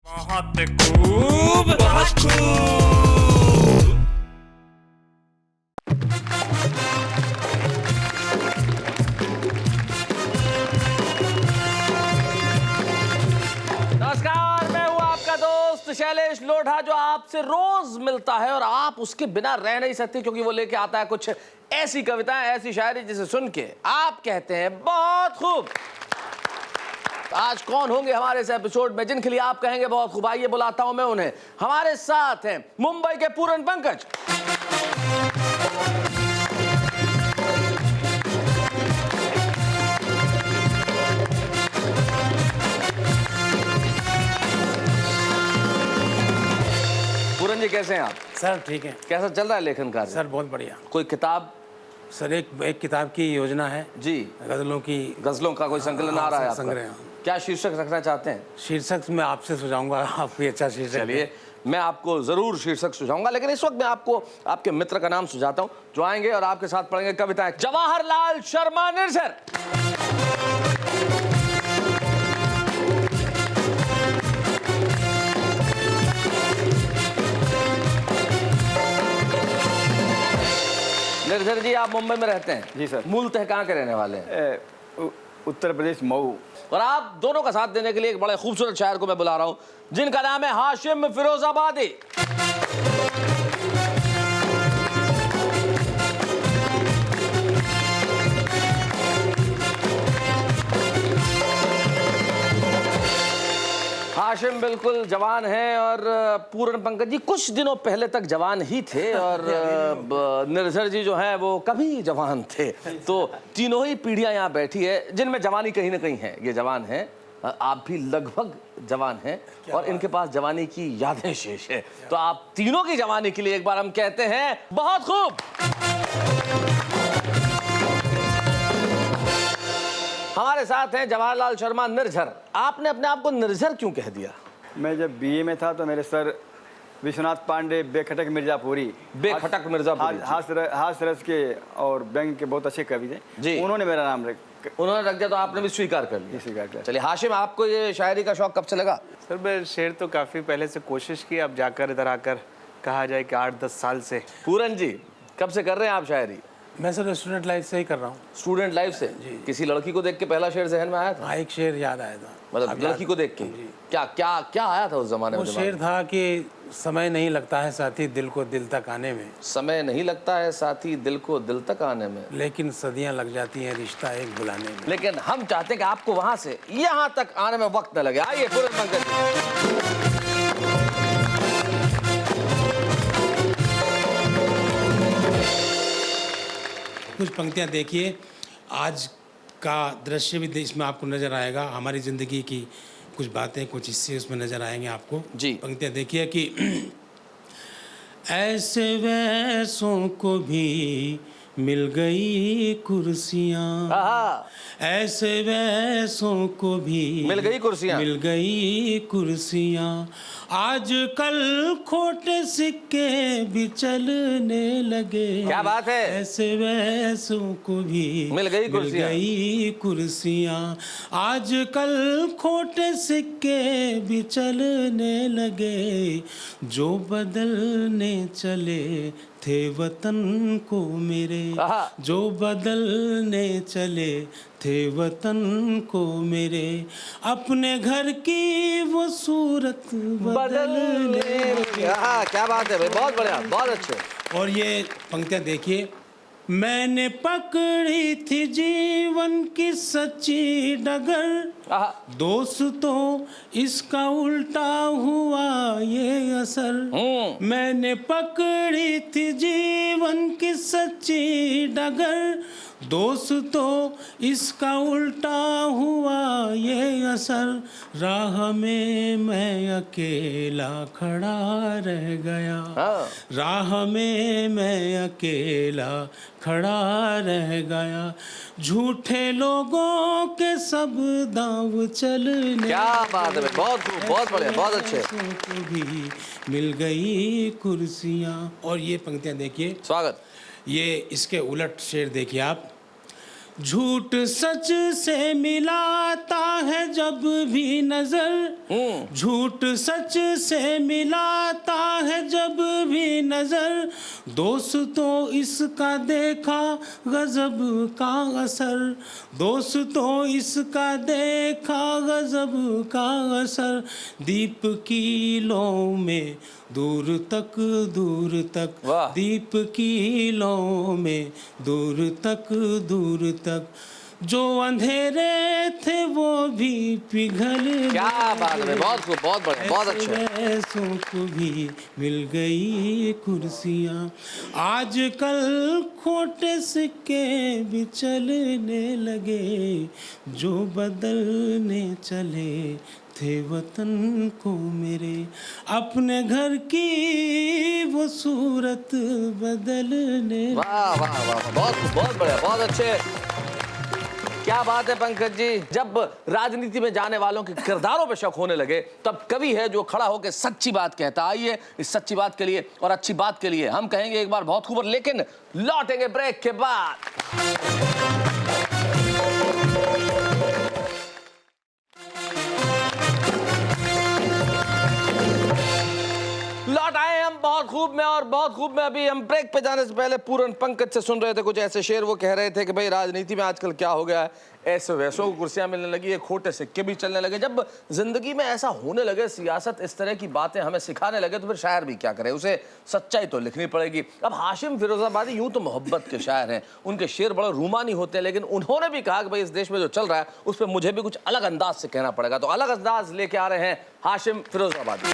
बहुत खूब, बहुत खूब। नमस्कार, मैं हूं आपका दोस्त शैलेश लोढ़ा, जो आपसे रोज मिलता है और आप उसके बिना रह नहीं सकते, क्योंकि वो लेके आता है कुछ ऐसी कविताएं, ऐसी शायरी जिसे सुन के आप कहते हैं बहुत खूब। आज कौन होंगे हमारे इस एपिसोड में जिनके लिए आप कहेंगे बहुत खूब? आइए बुलाता हूं मैं उन्हें। हमारे साथ हैं मुंबई के पूरन पंकज, पूरन जी कैसे हैं आप? सर ठीक है। कैसा चल रहा है लेखन कार्य? सर बहुत बढ़िया। कोई किताब? सर एक किताब की योजना है जी, गजलों का कोई संकलन आ रहा है आपका? संग्रह। क्या शीर्षक रखना चाहते हैं? शीर्षक मैं आपसे सुझाऊंगा, आपकी अच्छा शीर्षक। चलिए, मैं आपको जरूर शीर्षक सुझाऊंगा, लेकिन इस वक्त मैं आपको आपके मित्र का नाम सुझाता हूं जो आएंगे और आपके साथ पढ़ेंगे कविताएं। जवाहरलाल शर्मा निर्झर। निर्झर जी, आप मुंबई में रहते हैं? जी सर। मूलतः कहाँ के रहने वाले हैं? उत्तर प्रदेश मऊ। और आप दोनों का साथ देने के लिए एक बड़े खूबसूरत शायर को मैं बुला रहा हूं, जिनका नाम है हाशिम फिरोजाबादी। हाशिम बिल्कुल जवान हैं और पूरन पंकज जी कुछ दिनों पहले तक जवान ही थे और निर्झर जी जो हैं वो कभी जवान थे। तो तीनों ही पीढ़ियां यहाँ बैठी है जिनमें जवानी कहीं ना कहीं है। ये जवान हैं, आप भी लगभग जवान हैं और इनके पास जवानी की यादें शेष है। तो आप तीनों की जवानी के लिए एक बार हम कहते हैं बहुत खूब। हमारे साथ हैं जवाहरलाल शर्मा निर्झर। आपने अपने आप को निर्झर क्यों कह दिया? मैं जब बीए में था तो मेरे सर विश्वनाथ पांडे बेखटक मिर्जापुरी, बेखटक मिर्जापुरी हास्य रस के और व्यंग के बहुत अच्छे कवि थे, उन्होंने मेरा नाम उन्होंने रख दिया, तो आपने भी स्वीकार कर लिया? स्वीकार किया। चलिए हाशिम, आपको ये शायरी का शौक कब से लगा? सर मैं शेर तो काफ़ी पहले से कोशिश की, अब जाकर इधर आकर कहा जाए कि 8-10 साल से। पूरन जी, कब से कर रहे हैं आप शायरी? मैं सर स्टूडेंट लाइफ से ही कर रहा हूँ। स्टूडेंट लाइफ से? किसी लड़की को देख के पहला शेर जहन में आया था? हाँ, एक शेर याद आया था। मतलब लड़की को देख के? क्या क्या क्या आया था उस जमाने में? वो शेर था कि समय नहीं लगता है साथी दिल को दिल तक आने में, समय नहीं लगता है साथी दिल को दिल तक आने में, लेकिन सदियां लग जाती हैं रिश्ता एक बुलाने में। लेकिन हम चाहते हैं कि आपको वहां से यहाँ तक आने में वक्त न लगे। आइए पूरन पंकज जी। कुछ पंक्तियां देखिए, आज का दृश्य भी इसमें आपको नजर आएगा, हमारी जिंदगी की कुछ बातें, कुछ हिस्से उसमें नजर आएंगे आपको जी। पंक्तियां देखिए कि ऐसे वैसों को भी मिल गई कुर्सियां, ऐसे वैसों को भी मिल गई कुर्सियां, मिल गई कुर्सियां, आजकल खोटे सिक्के भी चलने लगे। क्या बात है? ऐसे वैसों को भी मिल गई कुर्सियां, आजकल खोटे सिक्के भी चलने लगे, जो बदलने चले थे वतन को मेरे, जो बदलने चले थे वतन को मेरे, अपने घर की वो सूरत बदलने लगे। क्या बात है भाई, बहुत बढ़िया, बहुत अच्छे। और ये पंक्तियां देखिए, मैंने पकड़ी थी जीवन की सच्ची डगर, दोस्तों इसका उल्टा हुआ ये असर। मैंने पकड़ी थी जीवन की सच्ची डगर, दोस्तों इसका उल्टा हुआ ये असर। राह में मैं अकेला खड़ा रह गया, राह में मैं अकेला खड़ा रह गया, झूठे लोगों के सब दांव चलने। क्या बात है, बहुत बढ़िया, बहुत अच्छे। भी मिल गई कुर्सियां। और ये पंक्तियां देखिए, स्वागत। ये इसके उलट शेर देखिए आप, झूठ सच से मिलाता है जब भी नजर, झूठ सच से मिलाता है जब भी नजर, दोस्तों इसका देखा गजब का असर, दोस्तों इसका देखा गजब का असर, दीप की लौ में दूर तक वाह। दीप की लौ में दूर तक, जो अंधेरे थे वो भी पिघल क्या बात है, बहुत खूब, बहुत बढ़िया, बहुत अच्छा। ऐसों को भी मिल गई कुर्सियाँ, आजकल खोटे सिक्के भी चलने लगे, जो बदलने चले थे वतन को मेरे, अपने घर की वो सूरत बदलने। वाह वाह वाह, बहुत खूब, बहुत बढ़िया, बहुत अच्छे। क्या बात है पंकज जी, जब राजनीति में जाने वालों के किरदारों पे शक होने लगे तब कवि है जो खड़ा होकर सच्ची बात कहता। आइए इस सच्ची बात के लिए और अच्छी बात के लिए हम कहेंगे एक बार बहुत खूब, लेकिन लौटेंगे ब्रेक के बाद। लौट आए हम बहुत खूब में, और बहुत खूब में अभी हम ब्रेक पे जाने से पहले पूरन पंकज से सुन रहे थे कुछ ऐसे शेर। वो कह रहे थे कि भाई राजनीति में आजकल क्या हो गया है, ऐसे वैसों को कुर्सियां मिलने लगी है, खोटे सिक्के भी चलने लगे। जब जिंदगी में ऐसा होने लगे, सियासत इस तरह की बातें हमें सिखाने लगे, तो फिर शायर भी क्या करे, उसे सच्चाई तो लिखनी पड़ेगी। अब हाशिम फिरोजाबादी यूं तो मोहब्बत के शायर हैं, उनके शेर बड़े रूमानी होते हैं, लेकिन उन्होंने भी कहा कि भाई इस देश में जो चल रहा है उस पर मुझे भी कुछ अलग अंदाज से कहना पड़ेगा। तो अलग अंदाज लेके आ रहे हैं हाशिम फिरोजाबादी।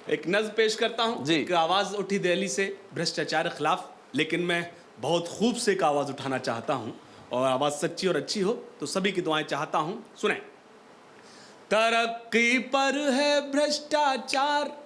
एक नज़्म पेश करता हूँ जी। एक आवाज़ उठी दिल्ली से भ्रष्टाचार के खिलाफ, लेकिन मैं बहुत खूब से एक आवाज़ उठाना चाहता हूँ, और आवाज़ सच्ची और अच्छी हो तो सभी की दुआएं चाहता हूँ। सुने। तरक्की पर है भ्रष्टाचार,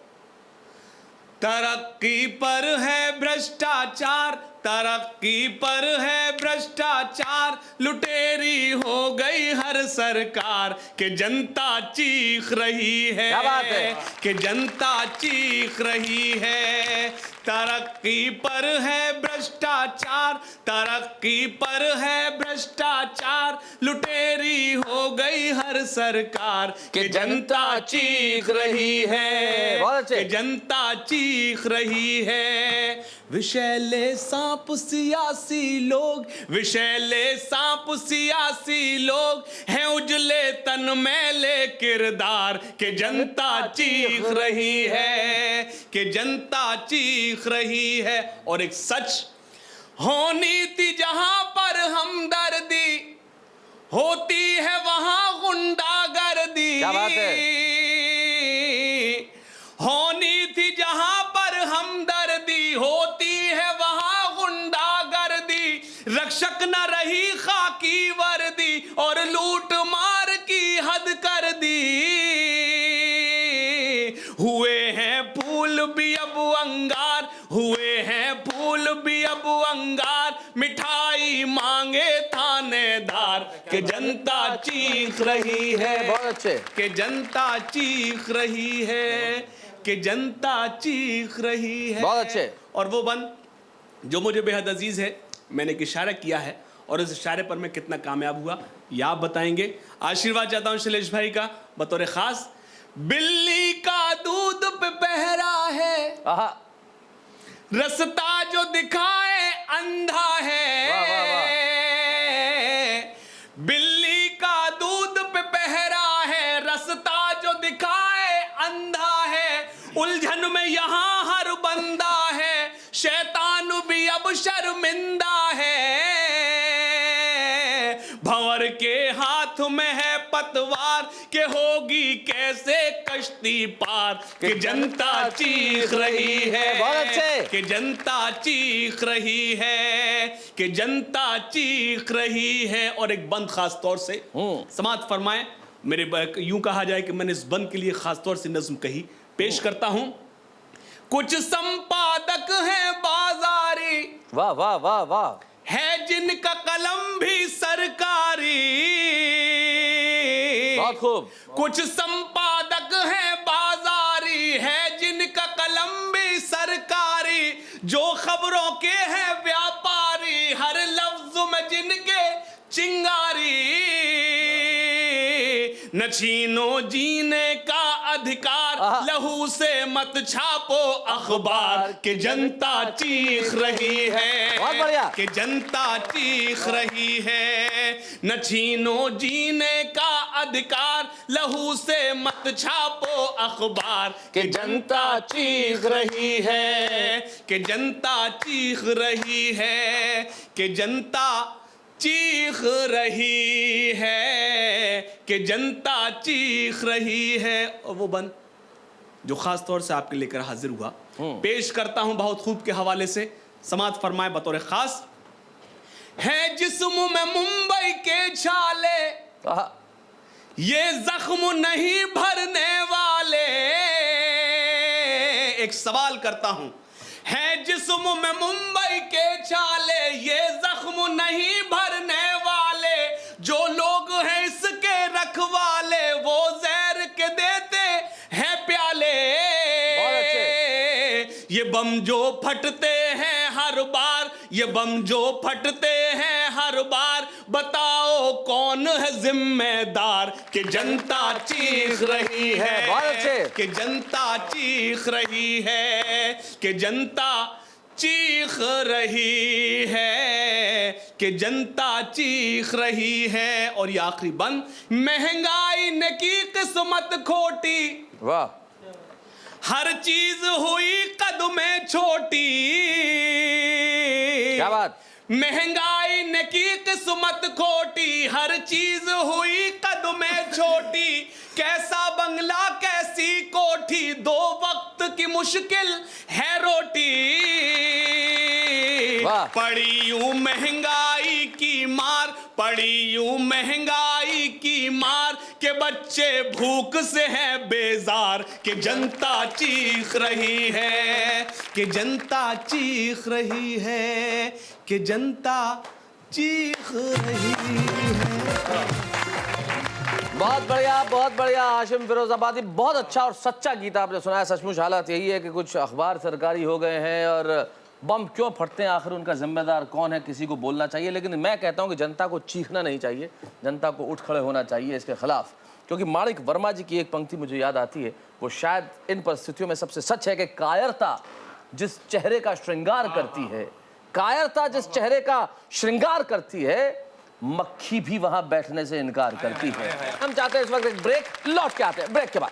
तरक्की पर है भ्रष्टाचार, तरक्की पर है भ्रष्टाचार, लुटेरी हो गई हर सरकार, के जनता चीख रही है, क्या बात है? कि जनता चीख रही है। तरक्की पर है भ्रष्टाचार, तरक्की पर है भ्रष्टाचार, लुटेरी हो गई हर सरकार, कि जनता चीख रही है। बहुत अच्छे। कि जनता चीख रही है। विषैले सांप सियासी लोग, विषैले सांप सियासी लोग हैं, उजले तन मैले किरदार, के जनता चीख रही है, कि जनता चीख रही है। और एक सच, होनी थी जहां पर हमदर्दी, होती है वहां गुंडागर्दी। क्या बात है? होनी थी जहां पर हमदर्दी, होती है वहां गुंडागर्दी, रक्षक न रही खाकी वर्दी, और लूट मार की हद कर दी। हुए हैं फूल भी अब अंगार, हुए हैं फूल भी अब अंगार, मिठाई मांगे थानेदार, के जनता चीख रही है। बहुत अच्छे। कि जनता चीख रही है, कि जनता चीख रही है। बहुत अच्छे। और वो बंद जो मुझे बेहद अजीज है, मैंने एक इशारा किया है, और उस इशारे पर मैं कितना कामयाब हुआ ये आप बताएंगे। आशीर्वाद चाहता हूं शैलेश भाई का बतौर खास। बिल्ली का दूध पे पहरा है, आहा, रास्ता जो दिखाए अंधा है। वाह, वाह, वाह। बिल्ली का दूध पे पहरा है, रास्ता जो दिखाए अंधा है, उलझन में यहाँ हर बंदा है, शैतान भी अब शर्मिंदा है। भंवर के हाथ में है पतवार, के होगी कैसे कश्ती पार, कि जनता चीख रही है। बहुत अच्छे। कि जनता चीख रही है, कि जनता चीख रही है। और एक बंद खास तौर से समाप्त फरमाएं। मेरे यूं कहा जाए कि मैंने इस बंद के लिए खास तौर से नज्म कही, पेश करता हूं। कुछ संपादक हैं बाजारी, वाह वाह वाह वाह, है जिनका कलम भी सरकारी। बहुत खूब। कुछ संपादक हैं बाजारी, है जिनका कलम भी सरकारी, जो खबरों के हैं व्यापारी, हर लफ्ज में जिनके चिंगारी, न छीनो जीने का अधिकार, लहू से मत छापो अखबार, कि जनता चीख रही है, बहुत बढ़िया। कि जनता चीख रही है, न छीनो जीने का अधिकार, लहू से मत छापो अखबार, कि जनता चीख रही है, कि जनता चीख रही है, कि जनता चीख रही है, कि जनता चीख रही है। और वो बंद जो खास तौर से आपके लेकर हाजिर हुआ, पेश करता हूं बहुत खूब के हवाले से, समात फरमाए बतौर खास। है जिस्म में मुंबई के छाले, ये जख्म नहीं भरने वाले। एक सवाल करता हूं, है जिस्म में मुंबई के छाले, ये जख्म नहीं भरने वाले, जो लोग हैं इसके रखवाले, वो जहर के देते हैं प्याले। ये बम जो फटते हैं हर बार, ये बम जो फटते हैं हर बार, बताओ कौन है जिम्मेदार, कि जनता चीख रही है, बहुत अच्छे। कि जनता चीख रही है, कि जनता चीख रही है, कि जनता चीख रही है। और ये आखिरी बंद, महंगाई ने की किस्मत खोटी, वाह, हर चीज हुई कद में छोटी। क्या बात। महंगाई ने की किस्मत खोटी, हर चीज हुई कद में छोटी। कैसा बंगला कैसी कोठी, दो वक्त की मुश्किल है रोटी। वाह। पड़ी यूं महंगाई की मार, पड़ी यूं महंगाई की मार, के बच्चे भूख से हैं बेजार, कि जनता चीख रही है, कि जनता चीख रही है, कि जनता चीख रही है। बहुत बढ़िया, बहुत बढ़िया हाशिम फिरोजाबादी, बहुत अच्छा और सच्चा गीत आपने सुनाया। सचमुच हालत यही है कि कुछ अखबार सरकारी हो गए हैं और बम क्यों फटते हैं, आखिर उनका जिम्मेदार कौन है, किसी को बोलना चाहिए। लेकिन मैं कहता हूं कि जनता को चीखना नहीं चाहिए, जनता को उठ खड़े होना चाहिए इसके खिलाफ। क्योंकि माणिक वर्मा जी की एक पंक्ति मुझे याद आती है, वो शायद इन परिस्थितियों में सबसे सच है, कि कायरता जिस चेहरे का श्रृंगार करती है, कायरता जिस चेहरे का श्रृंगार करती है, मक्खी भी वहां बैठने से इनकार करती है। हम चाहते हैं इस वक्त एक ब्रेक, लौट के आते हैं ब्रेक के बाद।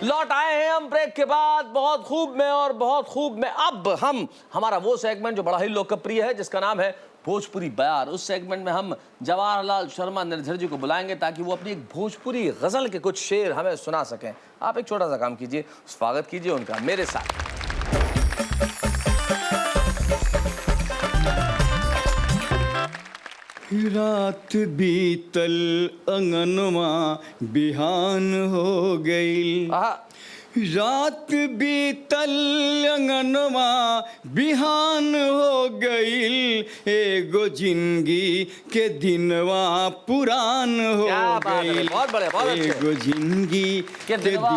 लौट आए हैं हम ब्रेक के बाद बहुत खूब में, और बहुत खूब में अब हम हमारा वो सेगमेंट जो बड़ा ही लोकप्रिय है, जिसका नाम है भोजपुरी बयार। उस सेगमेंट में हम जवाहरलाल शर्मा निर्झर जी को बुलाएंगे ताकि वो अपनी एक भोजपुरी गजल के कुछ शेर हमें सुना सकें। आप एक छोटा सा काम कीजिए, स्वागत कीजिए उनका मेरे साथ। रात बीतल अंगनवा बिहान हो गई, रात बीतल अंगनवा बिहान हो गई, एगो जिंदगी के दिनवा पुरान हो गई, बहुत बढ़िया, बहुत अच्छे। एगो जिंदगी के दिनवा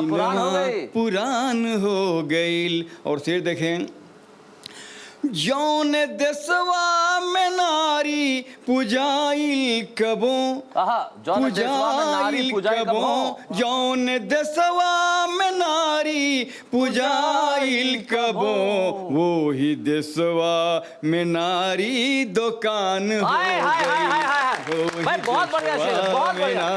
पुरान हो गई। और शेर देखें, जौन देशवा में नारी पुजाइल कबो, पुजाइल कबो, जौन देशवा में नारी पुजाइल कबो, वो ही देशवा में नारी दुकान हो गई। भाई बहुत बढ़िया शेर, बहुत बढ़िया।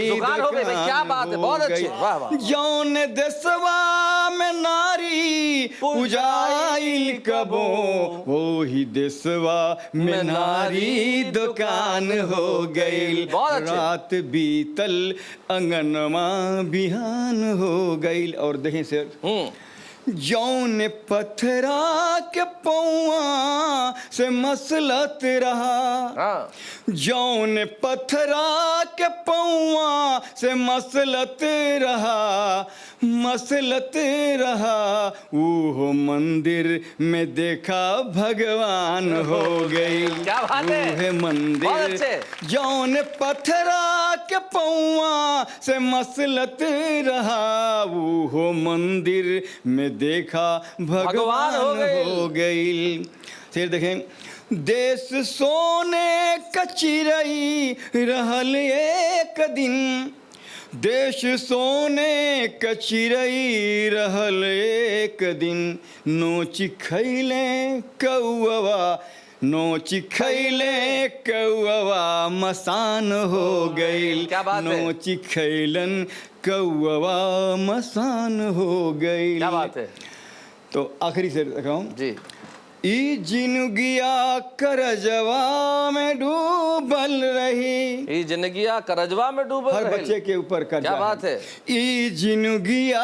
दुकान हो गई भाई, क्या बात है, बहुत अच्छी, वाह वाह। जौन देशवा में नारी पुजाइल कबो, वो ही देशवा में नारी दुकान हो गई, रात बीतल अंगनवा बिहान हो गई। और देखें सर, जौन पत्थरा के पौआ से मसलत रहा, हाँ जौन पत्थरा के पौआ से मसलत रहा, वो मंदिर में देखा भगवान हो गई। क्या बात है, वो बहुत मंदिर अच्छे। जौन पत्थरा के पौआ से मसलत रहा, वो मंदिर में देखा भगवान हो गई। फिर देखें, देश सोने का चिरई रहल एक दिन, देश सोने का चिरई रहल एक दिन, नोच खैले कौवा, नोच खैले कौवा मसान हो गई। क्या बात है? नोच खैलन कौवा मसान हो गई। क्या बात है तो आखिरी से दिखाऊं जी। ई जिनुगिया करजवा में डूबल रही, ये जिंदगिया करजवा में डूबल हर रहे। बच्चे के ऊपर कर्जा क्या बात है। ई जिनुगिया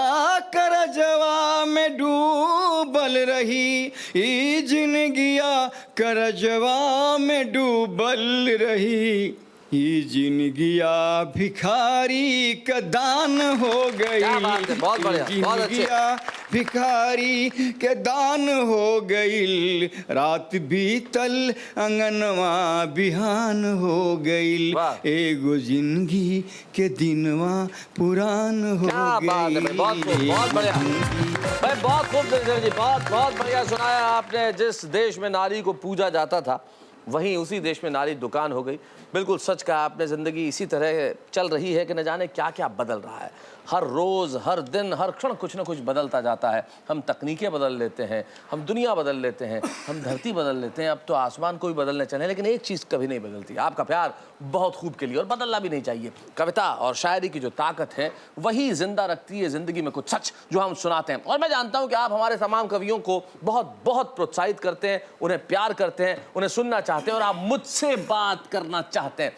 करजवा में डूबल रही, ई जिनुगिया करजवा में डूबल रही, ई जिनगिया भिखारी का दान हो गई। क्या बात है, बहुत बढ़िया, बहुत अच्छे। जिनगिया भिखारी के दान हो गई, रात बीतल अंगनवा बिहान हो गई, वाह। एगो जिंदगी के दिनवा पुरान हो क्या बात है भाई, बहुत खूब, बहुत बढ़िया भाई, बहुत खूब निर्जर जी, बहुत बहुत बढ़िया सुनाया आपने। जिस देश में नारी को पूजा जाता था, वहीं उसी देश में नारी दुकान हो गई। बिल्कुल सच कहा आपने। ज़िंदगी इसी तरह चल रही है कि न जाने क्या क्या बदल रहा है। हर रोज़, हर दिन, हर क्षण कुछ ना कुछ बदलता जाता है। हम तकनीकें बदल लेते हैं, हम दुनिया बदल लेते हैं, हम धरती बदल लेते हैं, अब तो आसमान को भी बदलने चले। लेकिन एक चीज़ कभी नहीं बदलती, आपका प्यार बहुत खूब के लिए, और बदलना भी नहीं चाहिए। कविता और शायरी की जो ताकत है वही जिंदा रखती है ज़िंदगी में कुछ सच जो हम सुनाते हैं। और मैं जानता हूँ कि आप हमारे तमाम कवियों को बहुत बहुत प्रोत्साहित करते हैं, उन्हें प्यार करते हैं, उन्हें सुनना चाहते हैं, और आप मुझसे बात करना चाहते हैं।